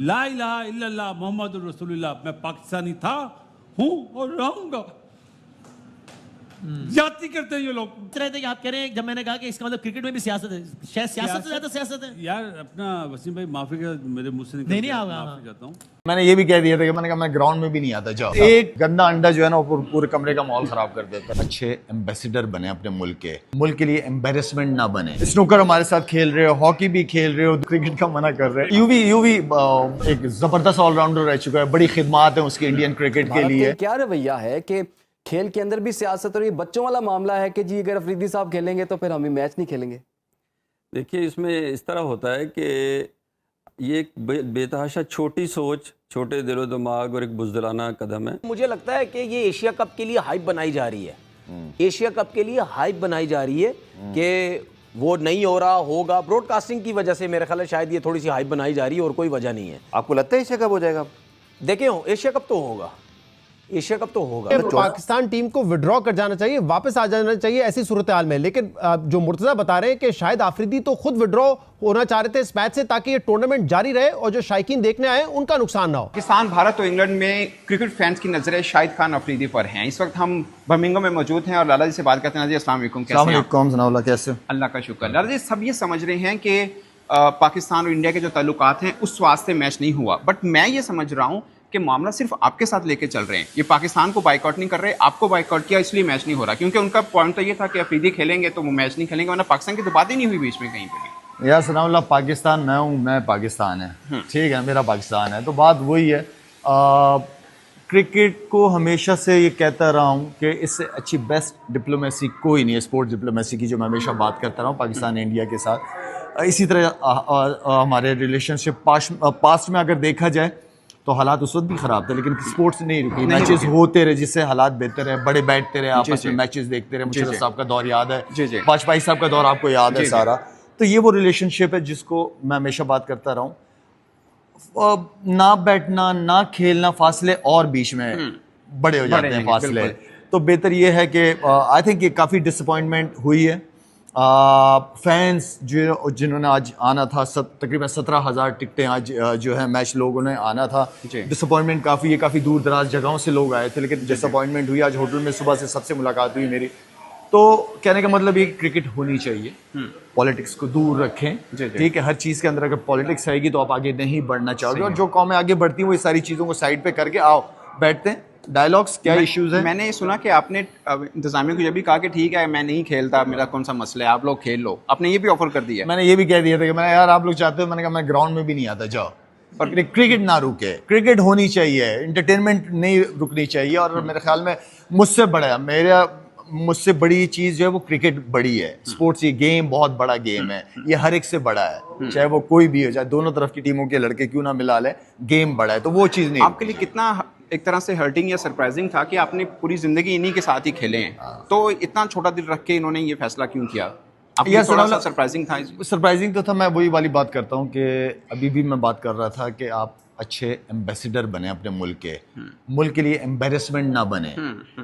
ला इलाहा इल्लल्लाह मोहम्मदुर रसूलुल्लाह, मैं पाकिस्तानी था, हूं और रहूंगा। जाति करते हैं ये लोग। रहे थे कि आप कह रहे हैं, जब मैंने कहा कि इसका मतलब क्रिकेट में भी सियासत है, शायद सियासत से ज्यादा सियासत है। यार अपना वसीम भाई माफी का मेरे मुंह से नहीं होगा। माफी चाहता हूँ। मैंने ये भी कह दिया था कि मैंने कहा मैं ग्राउंड में भी नहीं आता। जाओ, एक गंदा अंडा जो है ना वो पूरे कमरे का माहौल खराब कर देता है। अच्छे एम्बेसडर बने अपने मुल्क के लिए, एम्बेरसमेंट ना बने। स्नूकर हमारे साथ खेल रहे हो, हॉकी भी खेल रहे हो, क्रिकेट का मना कर रहे हो। यूवी एक जबरदस्त ऑलराउंडर रह चुका है, बड़ी खिदमात है उसकी इंडियन क्रिकेट के लिए। क्या रवैया है कि खेल के अंदर भी सियासत, और ये बच्चों वाला मामला है कि जी अगर अफरीदी साहब खेलेंगे तो फिर हम मैच नहीं खेलेंगे। देखिए, इसमें इस तरह होता है कि ये एक बेतहाशा छोटी सोच, छोटे दिलो दिमाग और एक बुज़दिलाना कदम है। मुझे लगता है कि ये एशिया कप के लिए हाइप बनाई जा रही है। एशिया कप के लिए हाइप बनाई जा रही है कि वो नहीं हो रहा, होगा। ब्रॉडकास्टिंग की वजह से मेरे ख्याल है शायद ये थोड़ी सी हाइप बनाई जा रही है और कोई वजह नहीं है। आपको लगता है एशिया कप हो जाएगा? देखें, एशिया कप तो होगा, एशिया कप तो होगा। पाकिस्तान टीम को विड्रॉ कर जाना चाहिए, वापस आ जाना चाहिए ऐसी सूरत हाल में। लेकिन जो मुर्तजा बता रहे हैं कि शायद आफरीदी तो खुद विड्रॉ होना चाह रहे थे इस मैच से, ताकि ये टूर्नामेंट जारी रहे और जो शायकीन देखने आए उनका नुकसान ना हो। पाकिस्तान, भारत और इंग्लैंड में क्रिकेट फैंस की नजरें शाहिद खान अफरीदी पर हैं। इस वक्त हम बर्मिंघम में मौजूद हैं और लाला जी से बात करते हैं। जी अस्सलाम वालेकुम, कैसे हैं? कैसे? अल्लाह का शुक्र। लाला जी, सब ये समझ रहे हैं कि पाकिस्तान और इंडिया के जो ताल्लुकात हैं उस वास्ते मैच नहीं हुआ, बट मैं ये समझ रहा हूँ कि मामला सिर्फ आपके साथ लेके चल रहे हैं। ये पाकिस्तान को बाइकआउट नहीं कर रहे, आपको बाइकआउट किया इसलिए मैच नहीं हो रहा, क्योंकि उनका पॉइंट तो ये था कि अफरीदी खेलेंगे तो वो मैच नहीं खेलेंगे, वरना पाकिस्तान की तो बात ही नहीं हुई बीच में कहीं पर। यार सनाउल्लाह, पाकिस्तान मैं हूँ, मैं पाकिस्तान है, ठीक है, मेरा पाकिस्तान है, तो बात वही है। क्रिकेट को हमेशा से ये कहता रहा हूँ कि इससे अच्छी बेस्ट डिप्लोमेसी कोई नहीं है, स्पोर्ट्स डिप्लोमेसी की, जो मैं हमेशा बात करता रहा हूँ पाकिस्तान इंडिया के साथ। इसी तरह हमारे रिलेशनशिप पास्ट में अगर देखा जाए तो हालात उस वक्त भी ख़राब थे, लेकिन स्पोर्ट्स नहीं रुकी, मैचेस होते रहे जिससे हालात बेहतर है, बड़े बैठते रहे, आपस में मैचेस देखते रहे। मुशर्रफ साहब का दौर याद है, वाजपेयी साहब का दौर आपको याद है सारा। तो ये वो रिलेशनशिप है जिसको मैं हमेशा बात करता रहा हूँ। ना बैठना, ना खेलना, फासले और बीच में बड़े हो जाते हैं फासले। तो बेहतर ये है कि आई थिंक ये काफ़ी डिसअपॉइंटमेंट हुई है। फैंस जिन्होंने आज आना था, तकरीबन 17,000 टिकटें आज जो है मैच लोगों ने आना था। डिसअपॉइंटमेंट काफ़ी है, काफ़ी दूर दराज जगहों से लोग आए थे, लेकिन डिसअपॉइंटमेंट हुई। आज होटल में सुबह से सबसे मुलाकात हुई मेरी। तो कहने का मतलब ये क्रिकेट होनी चाहिए, पॉलिटिक्स को दूर रखें, ठीक है। हर चीज़ के अंदर अगर पॉलिटिक्स आएगी तो आप आगे नहीं बढ़ना चाहोगे, और जो कौमें आगे बढ़ती हैं वो ये सारी चीज़ों को साइड पे करके आओ बैठते हैं, डायलॉग्स क्या इश्यूज है। मैंने ये सुना कि आपने इंतजामिया को ये भी कहा कि ठीक है मैं नहीं खेलता, मेरा कौन सा मसला है, आप लोग खेल लो। आपने ये भी ऑफर कर दिया। मैंने ये भी कह दिया था कि मैंने, यार आप लोग चाहते हो, मैंने कहा मैं ग्राउंड में भी नहीं आता, जाओ। और क्रिकेट ना रुके, क्रिकेट होनी चाहिए, एंटरटेनमेंट नहीं रुकनी चाहिए। और मेरे ख्याल में मुझसे बड़ी चीज़ जो है वो क्रिकेट बड़ी है। स्पोर्ट्स ये गेम बहुत बड़ा गेम है, ये हर एक से बड़ा है, चाहे वो कोई भी हो, चाहे दोनों तरफ की टीमों के लड़के क्यों ना मिला ले, गेम बड़ा है। तो वो चीज़ नहीं। आपके लिए कितना एक तरह से हर्टिंग या सरप्राइजिंग था कि आपने पूरी जिंदगी इन्हीं के साथ ही खेले हैं, तो इतना छोटा दिल रख के इन्होंने ये फैसला क्यों किया? थोड़ा सा सरप्राइजिंग था। सरप्राइजिंग तो था। मैं वही वाली बात करता हूँ कि अभी भी मैं बात कर रहा था कि आप अच्छे एम्बेसडर बने अपने मुल्क के लिए, एम्बेरसमेंट ना बने।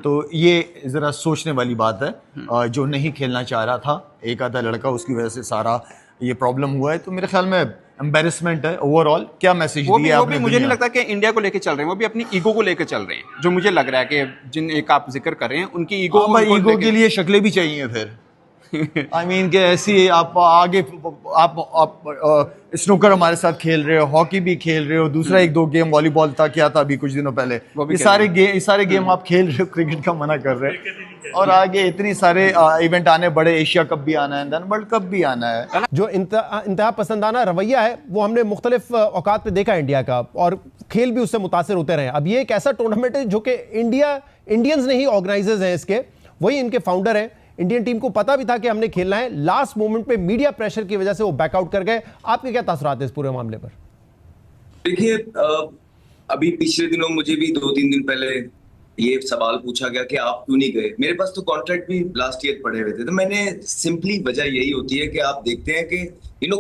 तो ये ज़रा सोचने वाली बात है। जो नहीं खेलना चाह रहा था, एक आधा लड़का, उसकी वजह से सारा ये प्रॉब्लम हुआ है। तो मेरे ख्याल में एम्बेरसमेंट है ओवरऑल। क्या मैसेज दिया आपने? मुझे नहीं लगता कि इंडिया को लेकर चल रहे हैं, वो भी अपनी ईगो को लेकर चल रहे हैं। जो मुझे लग रहा है कि जिन एक आप जिक्र कर रहे हैं उनकी ईगो के लिए शक्लें भी चाहिए फिर। आई मीन कि ऐसी आप आगे आप स्नूकर हमारे साथ खेल रहे हो, हॉकी भी खेल रहे हो, दूसरा एक दो गेम वॉलीबॉल था, क्या था अभी कुछ दिनों पहले, ये सारे गेम आप खेल रहे हो, क्रिकेट का मना कर रहे हैं। और आगे इतनी सारे इवेंट आने, बड़े एशिया कप भी आना है, वर्ल्ड कप भी आना है। जो इंतहा पसंदाना रवैया है वो हमने मुख्तलिफ औकात पे देखा इंडिया का, और खेल भी उससे मुतासर होते रहे। अब ये एक ऐसा टूर्नामेंट है जो कि इंडियंस नहीं ऑर्गेनाइजर्स हैं इसके, वही इनके फाउंडर हैं। इंडियन टीम को पता भी था कि हमने खेलना है, लास्ट मोमेंट पे मीडिया प्रेशर की वजह से वो बैकआउट कर गए। आपके क्या तासुरात है इस पूरे मामले पर? देखिए, अभी पिछले दिनों मुझे भी 2-3 दिन पहले ये सवाल पूछा गया कि आप क्यों नहीं गए। मेरे पास तो कॉन्ट्रैक्ट भी लास्ट ईयर पड़े हुए थे। तो मैंने सिंपली वजह यही होती है कि आप देखते हैं कि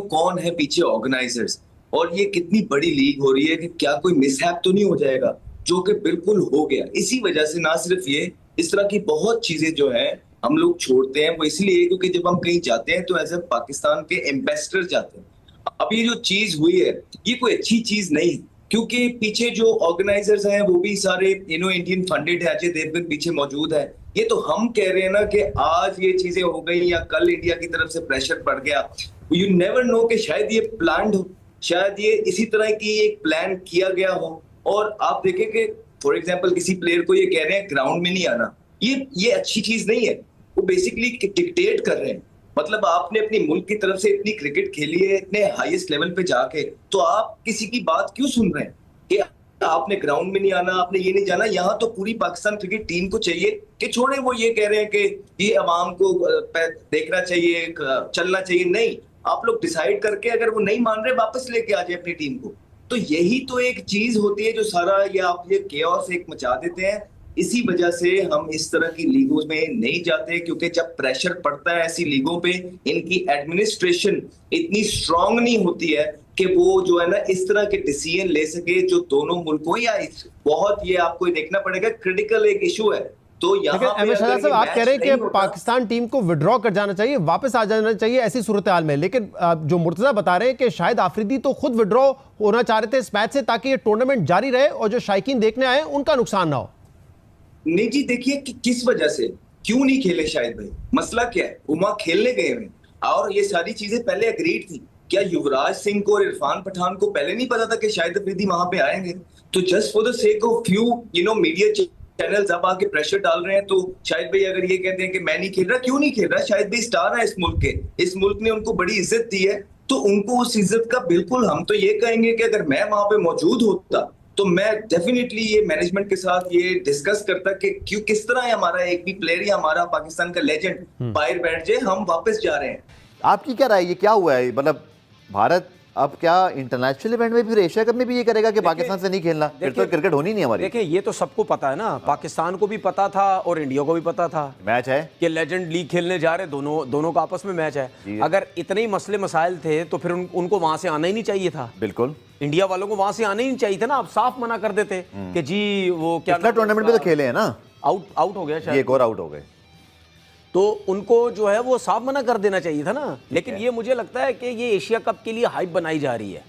कौन है पीछे ऑर्गेनाइजर्स, और ये कितनी बड़ी लीग हो रही है कि क्या कोई मिसहैप तो नहीं हो जाएगा, जो कि बिल्कुल हो गया। इसी वजह से ना सिर्फ ये, इस तरह की बहुत चीजें जो है हम लोग छोड़ते हैं, वो इसलिए क्योंकि जब हम कहीं जाते हैं तो एज ए पाकिस्तान के एम्बेसडर जाते हैं। अब ये जो चीज हुई है ये कोई अच्छी चीज नहीं है, क्योंकि पीछे जो ऑर्गेनाइजर्स हैं वो भी सारे इंडियन फंडेड है, अजय देवगन पीछे मौजूद है। ये तो हम कह रहे हैं ना कि आज ये चीजें हो गई या कल इंडिया की तरफ से प्रेशर पड़ गया, यू नेवर नो कि शायद ये प्लान्ड हो, शायद ये इसी तरह की एक प्लान किया गया हो। और आप देखें कि फॉर एग्जांपल किसी प्लेयर को ये कह रहे हैं ग्राउंड में नहीं आना, ये अच्छी चीज नहीं है। वो बेसिकली डिक्टेट कर रहे हैं। मतलब आपने अपनी मुल्क की तरफ से इतनी क्रिकेट खेली है इतने हाईएस्ट लेवल पे जाके, तो आप किसी की बात क्यों सुन रहे हैं कि आपने ग्राउंड में नहीं आना, आपने ये नहीं जाना। यहाँ तो पूरी पाकिस्तान क्रिकेट टीम को चाहिए कि छोड़े, वो ये कह रहे हैं कि ये अवाम को देखना चाहिए, चलना चाहिए। नहीं, आप लोग डिसाइड करके अगर वो नहीं मान रहे वापस लेके आ जाए अपनी टीम को। तो यही तो एक चीज होती है जो सारा ये आप ये केओस एक मचा देते हैं। इसी वजह से हम इस तरह की लीगों में नहीं जाते, क्योंकि जब प्रेशर पड़ता है ऐसी लीगों पे, इनकी एडमिनिस्ट्रेशन इतनी स्ट्रांग नहीं होती है कि वो जो है ना इस तरह के डिसीजन ले सके जो दोनों मुल्कों या बहुत, ये आपको देखना पड़ेगा, क्रिटिकल एक इशू है। तो यहाँ लेकिन एम एस शहजाद साहब आप कह रहे हैं कि पाकिस्तान टीम को विड्रॉ कर जाना चाहिए, वापस आ जाना चाहिए ऐसी सूरत हाल में, लेकिन जो मुर्तजा बता रहे हैं कि शायद आफरीदी तो खुद विड्रॉ होना चाह रहे थे इस मैच से ताकि ये टूर्नामेंट जारी रहे और जो शायकीन देखने आए उनका नुकसान ना हो। नहीं जी, देखिए कि किस वजह से क्यों नहीं खेले शायद भाई, मसला क्या है? वो वहां खेलने गए हैं और ये सारी चीजें पहले अग्रीड थी। क्या युवराज सिंह को और इरफान पठान को पहले नहीं पता था कि शाहिद अफरीदी वहां पे आएंगे? तो just for the sake of few media channels अब आके प्रेशर डाल रहे हैं। तो शाहिद भाई अगर ये कहते हैं कि मैं नहीं खेल रहा, क्यों नहीं खेल रहा? शाहिद भाई स्टार है इस मुल्क के, इस मुल्क ने उनको बड़ी इज्जत दी है, तो उनको उस इज्जत का बिल्कुल, हम तो ये कहेंगे कि अगर मैं वहां पे मौजूद होता तो मैं डेफिनेटली ये मैनेजमेंट के साथ ये डिस्कस करता कि क्यों, किस तरह है हमारा एक भी प्लेयर या हमारा पाकिस्तान का लेजेंड बाहर बैठ जाए, हम वापस जा रहे हैं। आपकी क्या राय, ये क्या हुआ है? मतलब भारत अब क्या इंटरनेशनल इवेंट में फिर एशिया कप में भी ये करेगा कि पाकिस्तान से नहीं खेलना? फिर तो क्रिकेट होनी नहीं हमारी। देखिए ये तो सबको पता है ना, पाकिस्तान को भी पता था और इंडिया को भी पता था मैच है कि लेजेंड लीग खेलने जा रहे, दोनों का आपस में मैच है। अगर इतने ही मसले मसाइल थे तो फिर उनको वहां से आना ही नहीं चाहिए था। बिल्कुल, इंडिया वालों को वहां से आना ही नहीं चाहिए था ना। आप साफ मना कर देते कि जी वो क्या टूर्नामेंट में तो खेले हैं ना, आउट हो गया शायद, एक और आउट हो गए, तो उनको जो है वो साफ मना कर देना चाहिए था ना। लेकिन ये मुझे लगता है कि ये एशिया कप के लिए हाइप बनाई जा रही है,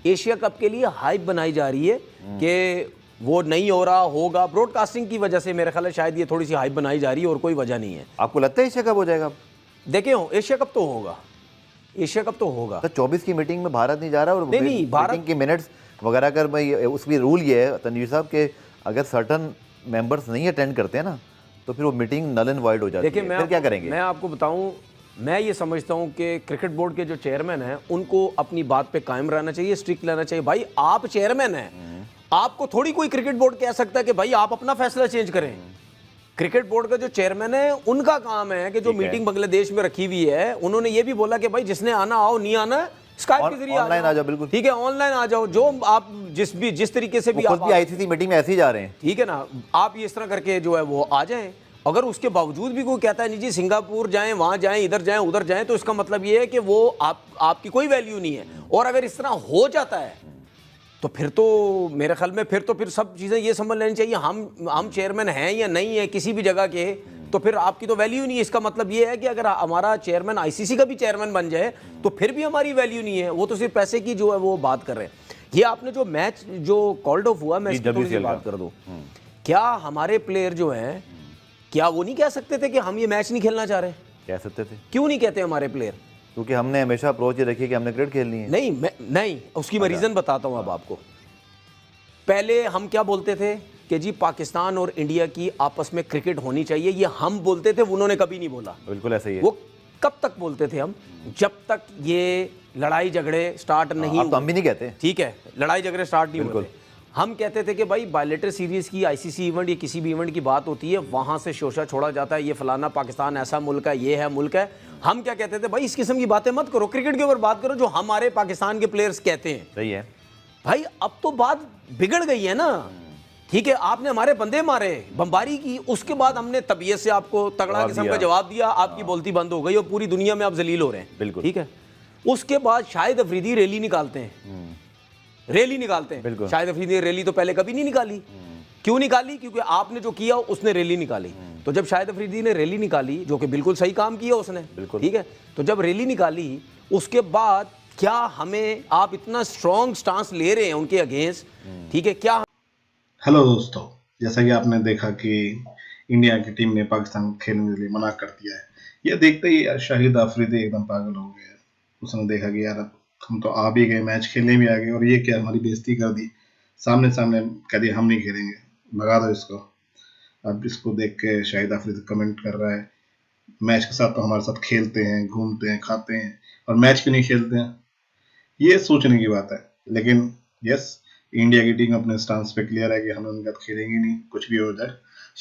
एशिया कप के लिए हाइप बनाई जा रही है कि वो नहीं हो रहा, होगा। ब्रॉडकास्टिंग की वजह से मेरे ख्याल है शायद ये थोड़ी सी हाइप बनाई जा रही है और कोई वजह नहीं है। आपको लगता है एशिया कप हो जाएगा? देखिए एशिया कप तो होगा, एशिया कप तो होगा। तो 24 की मीटिंग में भारत नहीं जा रहा और नहीं भारत की मिनट्स वगैरह कर उसकी रूल ये है तनवीर साहब कि अगर सर्टन मेंबर्स नहीं अटेंड करते हैं ना तो फिर वो मीटिंग नल एंड वाइड हो जाती है। देखिए फिर क्या करेंगे? मैं आपको बताऊं, मैं ये समझता हूं कि क्रिकेट बोर्ड के जो चेयरमैन हैं उनको अपनी बात पे कायम रहना चाहिए, स्ट्रिक्ट रहना चाहिए। भाई आप चेयरमैन हैं, आपको थोड़ी कोई क्रिकेट बोर्ड कह सकता है कि भाई आप अपना फैसला चेंज करें। क्रिकेट बोर्ड का जो चेयरमैन है उनका काम है कि जो मीटिंग बांग्लादेश में रखी हुई है, उन्होंने ये भी बोला कि भाई जिसने आना आओ, नहीं आना स्काइप के जरिए ऑनलाइन आ जाओ। बिल्कुल ठीक है, ऑनलाइन आ जाओ, जो आप जिस तरीके से भी आप आईसीसी मीटिंग में ऐसे ही जा रहे हैं, ठीक है ना, आप ये इस तरह करके जो है वो आ जाएं। अगर उसके बावजूद भी कोई कहता है नहीं जी सिंगापुर जाएं, वहां जाएं, इधर जाएं, उधर जाएं, तो इसका मतलब ये है कि वो आपकी कोई वैल्यू नहीं है। और अगर इस तरह हो जाता है तो फिर तो मेरे ख्याल में फिर सब चीज़ें ये समझ लेनी चाहिए, हम चेयरमैन हैं या नहीं है किसी भी जगह के, तो फिर आपकी तो वैल्यू नहीं है। इसका मतलब ये है कि अगर हमारा चेयरमैन आईसीसी का भी चेयरमैन बन जाए तो फिर भी हमारी वैल्यू नहीं है। वो तो सिर्फ पैसे की जो है वो बात कर रहे हैं। ये आपने जो मैच जो कॉल्ड ऑफ हुआ, मैं इसकी थोड़ी सी बात कर दूं, क्या हमारे प्लेयर जो हैं क्या वो नहीं कह सकते थे कि हम ये मैच नहीं खेलना चाह रहे? कह सकते थे। क्यों नहीं कहते हमारे प्लेयर? क्योंकि हमने हमेशा अप्रोच ये रखी कि हमने क्रिकेट खेलनी है। नहीं, उसकी मैं रीजन बताता हूं अब आपको। पहले हम क्या बोलते थे कि जी पाकिस्तान और इंडिया की आपस में क्रिकेट होनी चाहिए, ये हम बोलते थे, उन्होंने कभी नहीं बोला। बिल्कुल ऐसा ही है। वो कब तक बोलते थे हम? जब तक ये लड़ाई झगड़े स्टार्ट नहीं हुए। हम भी नहीं कहते, ठीक है, लड़ाई झगड़े स्टार्ट नहीं हुए। हम कहते थे कि भाई बायलेटरल सीरीज की आईसीसी इवेंट या किसी भी इवेंट की बात होती है, वहां से शोषा छोड़ा जाता है, ये फलाना पाकिस्तान ऐसा मुल्क है, ये है मुल्क है। हम क्या कहते थे, भाई इस किस्म की बातें मत करो, क्रिकेट के ऊपर बात करो जो हमारे पाकिस्तान के प्लेयर्स कहते हैं। सही है भाई, अब तो बात बिगड़ गई है ना। ठीक है, आपने हमारे बंदे मारे, बमबारी की, उसके बाद हमने तबीयत से आपको तगड़ा किस्म का जवाब दिया, आपकी बोलती बंद हो गई और पूरी दुनिया में आप जलील हो रहे हैं। बिल्कुल ठीक है। उसके बाद शाहिद अफरीदी रैली निकालते हैं, रैली निकालते हैं। शाहिद अफरीदी रैली तो पहले कभी नहीं निकाली। क्यों निकाली? क्योंकि आपने जो किया उसने रैली निकाली। तो जब शाहिद अफरीदी ने रैली निकाली, जो कि बिल्कुल सही काम किया उसने, ठीक है, तो जब रैली निकाली उसके बाद क्या हमें, आप इतना स्ट्रॉन्ग स्टांस ले रहे हैं उनके अगेंस्ट, ठीक है, क्या हेलो दोस्तों, जैसा कि आपने देखा कि इंडिया की टीम ने पाकिस्तान को खेलने के लिए मना कर दिया है, ये देखते ही यार शाहिद अफरीदी एकदम पागल हो गया। उसने देखा कि यार अब हम तो आ भी गए, मैच खेलने भी आ गए, और ये क्या हमारी बेइज्जती कर दी, सामने सामने कह दिया हम नहीं खेलेंगे, भगा दो इसको। अब इसको देख के शाहिद अफरीदी कमेंट कर रहा है, मैच के साथ तो हमारे साथ खेलते हैं, घूमते हैं, खाते हैं, और मैच क्यों नहीं खेलते हैं। ये सोचने की बात है। लेकिन यस, इंडिया की टीम अपने स्टांस पे क्लियर है कि हम उनके साथ खेलेंगे नहीं, कुछ भी हो जाए।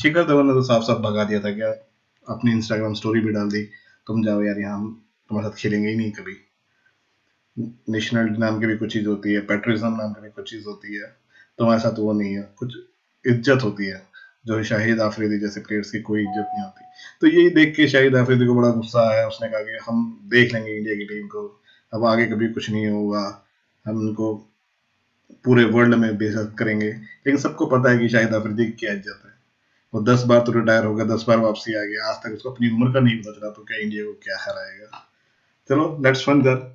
शिखर धवन ने तो साफ साफ भगा दिया था, क्या अपनी इंस्टाग्राम स्टोरी भी डाल दी, तुम जाओ यार, यहाँ हम तुम्हारे साथ खेलेंगे ही नहीं कभी। नेशनल नाम की भी कुछ चीज़ होती है, पेट्रिज्म नाम की भी कुछ चीज़ होती है, तुम्हारे साथ वो नहीं है। कुछ इज्जत होती है जो शाहिद अफरीदी जैसे प्लेयर्स की कोई इज्जत नहीं होती। तो यही देख के शाहिद अफरीदी को बड़ा गुस्सा आया। उसने कहा कि हम देख लेंगे इंडिया की टीम को, अब आगे कभी कुछ नहीं होगा, हम उनको पूरे वर्ल्ड में बेइज्जत करेंगे। लेकिन सबको पता है कि शाहिद अफरीदी की क्या इज्जत है। वो 10 बार तो रिटायर हो गया, 10 बार वापसी आ गया, आज तक उसको अपनी उम्र का नहीं पता चला, तो क्या इंडिया को क्या हराएगा। चलो लेट्स फन दैट।